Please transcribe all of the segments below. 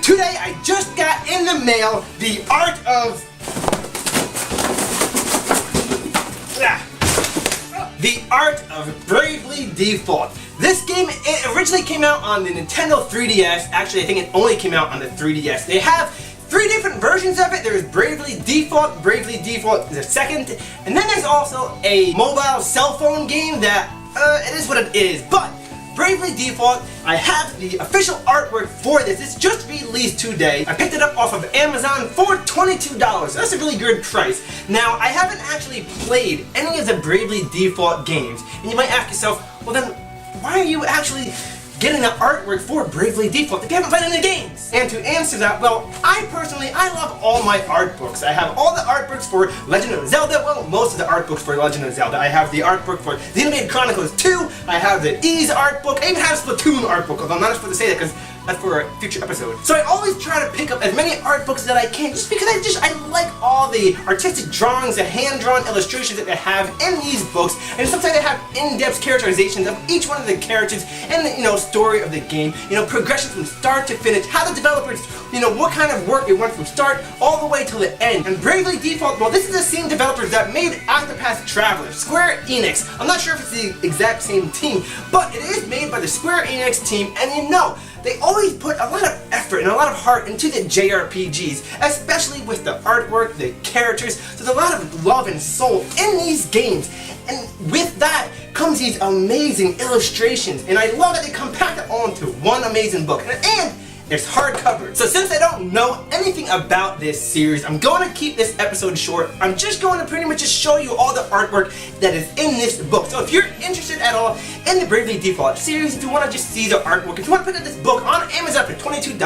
And today I just got in the mail the art of Bravely Default. This game, it originally came out on the Nintendo 3DS. Actually, I think it only came out on the 3DS. They have 3 different versions of it. There's Bravely Default the second, and then there's also a mobile cell phone game that, it is what it is. But Bravely Default, I have the official artwork for this. It's just released today. I picked it up off of Amazon for $22. That's a really good price. Now, I haven't actually played any of the Bravely Default games. And you might ask yourself, well then, why are you actually getting the artwork for Bravely Default if you haven't played any games? And to answer that, well, I love all my art books. I have all the art books for Legend of Zelda, well, most of the art books for Legend of Zelda. I have the art book for Xenoblade Chronicles 2, I have the Ys art book, I even have Splatoon art book, although I'm not supposed to say that because that's for a future episode. So I always try to pick up as many art books that I can just because I like all the artistic drawings, the hand-drawn illustrations that they have in these books, and sometimes they have in-depth characterizations of each one of the characters and the, story of the game, progression from start to finish, how the developers, what kind of work they went from start all the way till the end. And Bravely Default, well, this is the same developers that made Octopath Traveler, Square Enix. I'm not sure if it's the exact same team, but it is made by the Square Enix team, and they always put a lot of effort and a lot of heart into the JRPGs, especially with the artwork, the characters. There's a lot of love and soul in these games, and with that comes these amazing illustrations, and I love that they compact it all into one amazing book, and it's hardcover. So since I don't know anything about this series, I'm going to keep this episode short. I'm just going to pretty much just show you all the artwork that is in this book. So if you're interested at all in the Bravely Default series, if you want to just see the artwork, if you want to pick up this book on Amazon for $22,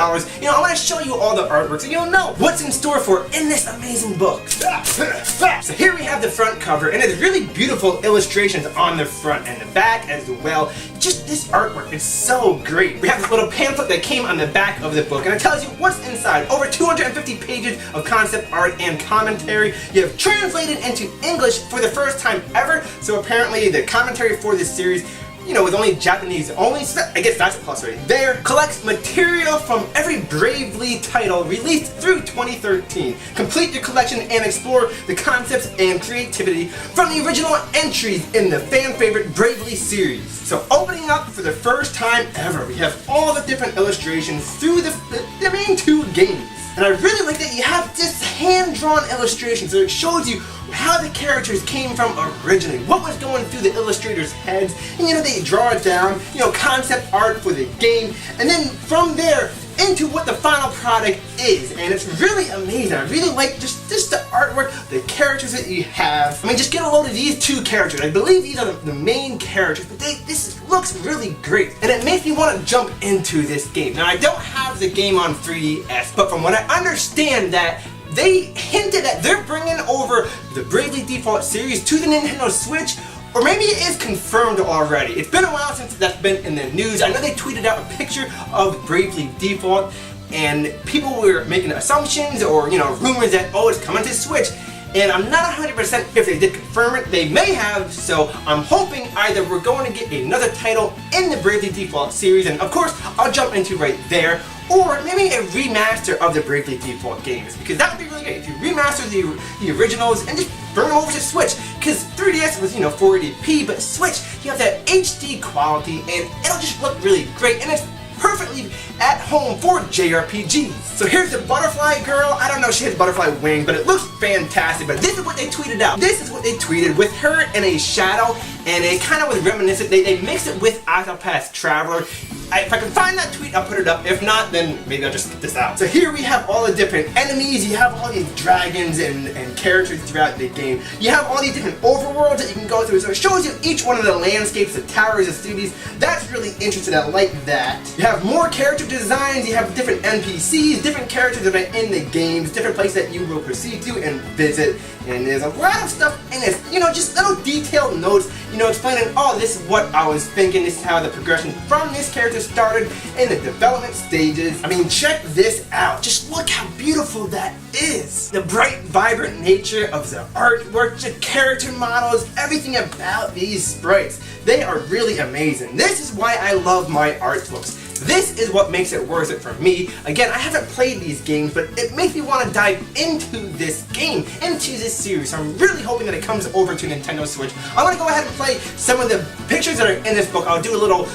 I want to show you all the artwork so you'll know what's in store for in this amazing book. So here we have the front cover, and it's really beautiful illustrations on the front and the back as well. Just this artwork is so great. We have this little pamphlet that came on the back of the book, and it tells you what's inside. Over 250 pages of concept art and commentary. You have translated into English for the first time ever, so apparently the commentary for this series, with only Japanese only, so I guess that's a plus right there. Collects material from every Bravely title released through 2013. Complete your collection and explore the concepts and creativity from the original entries in the fan favorite Bravely series. So opening up for the first time ever, we have all the different illustrations through the main 2 games. And I really like that you have this hand-drawn illustration, so it shows you how the characters came from originally, what was going through the illustrators' heads, and they draw it down, concept art for the game, and then from there into what the final product is, and it's really amazing. I really like just the artwork, the characters that you have. I mean, just get a load of these 2 characters. I believe these are the main characters, but this looks really great, and it makes me want to jump into this game. Now, I don't have the game on 3DS, but from what I understand, that they hinted that they're bringing over the Bravely Default series to the Nintendo Switch, or maybe it is confirmed already. It's been a while since that's been in the news. I know they tweeted out a picture of Bravely Default, and people were making assumptions or, rumors that, oh, it's coming to Switch. And I'm not 100% if they did confirm it. They may have, so I'm hoping either we're going to get another title in the Bravely Default series, and of course, I'll jump into right there, or maybe a remaster of the Bravely Default games, because that would be really great if you remaster the originals and just bring them over to Switch, because 3DS was, 480p, but Switch, you have that HD quality, and it'll just look really great, and it's perfectly at home for JRPGs. So here's the butterfly girl. I don't know if she has butterfly wings, but it looks fantastic. But this is what they tweeted out. This is what they tweeted with her in a shadow, and it kind of was reminiscent. They mixed it with Octopath Traveler. If I can find that tweet, I'll put it up. If not, then maybe I'll just skip this out. So here we have all the different enemies. You have all these dragons and characters throughout the game. You have all these different overworlds that you can go through. So it shows you each one of the landscapes, the towers, the cities. That's really interesting. I like that. You have more character designs. You have different NPCs, different characters that are in the games, different places that you will proceed to and visit. And there's a lot of stuff in this, just little detailed notes, explaining, oh, this is what I was thinking, this is how the progression from this character started in the development stages. I mean, check this out. Just look how beautiful that is. The bright, vibrant nature of the artwork, the character models, everything about these sprites. They are really amazing. This is why I love my art books. This is what makes it worth it for me. Again, I haven't played these games, but it makes me want to dive into this game, into this series. So I'm really hoping that it comes over to Nintendo Switch. I'm going to go ahead and play some of the pictures that are in this book. I'll do a little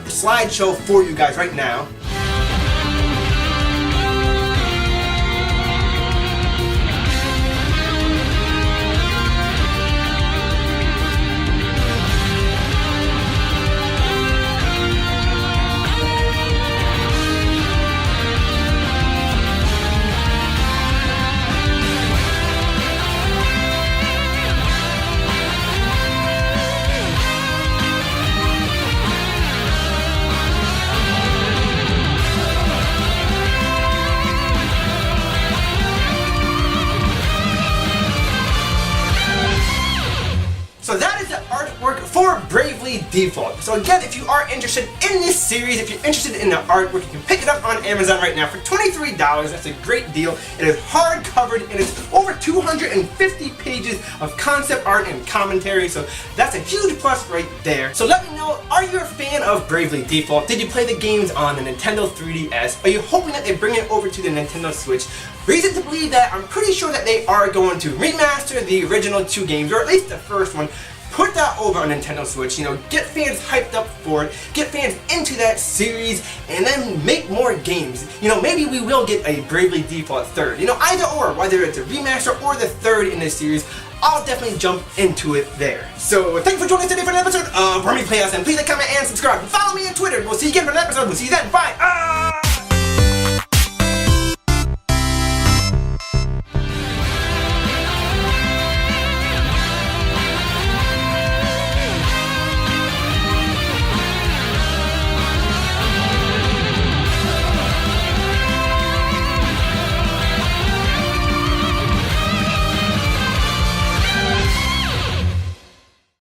slideshow for you guys right now. So that is the artwork for Bravely Default. So again, if you are interested in this series, if you're interested in the artwork, you can pick it up on Amazon right now for $23. That's a great deal. It is hard covered and it's over 250 pages of concept art and commentary, so that's a huge plus right there. So let me know, are you a fan of Bravely Default? Did you play the games on the Nintendo 3DS? Are you hoping that they bring it over to the Nintendo Switch? Reason to believe that, I'm pretty sure that they are going to remaster the original two games, or at least the first one, put that over on Nintendo Switch, get fans hyped up for it, get fans into that series, and then make more games. Maybe we will get a Bravely Default third. Either or, whether it's a remaster or the third in this series, I'll definitely jumk into it there. So, thank you for joining us today for an episode of Wormy Playhouse, and please like, comment, and subscribe. And follow me on Twitter. We'll see you again for an episode. We'll see you then. Bye!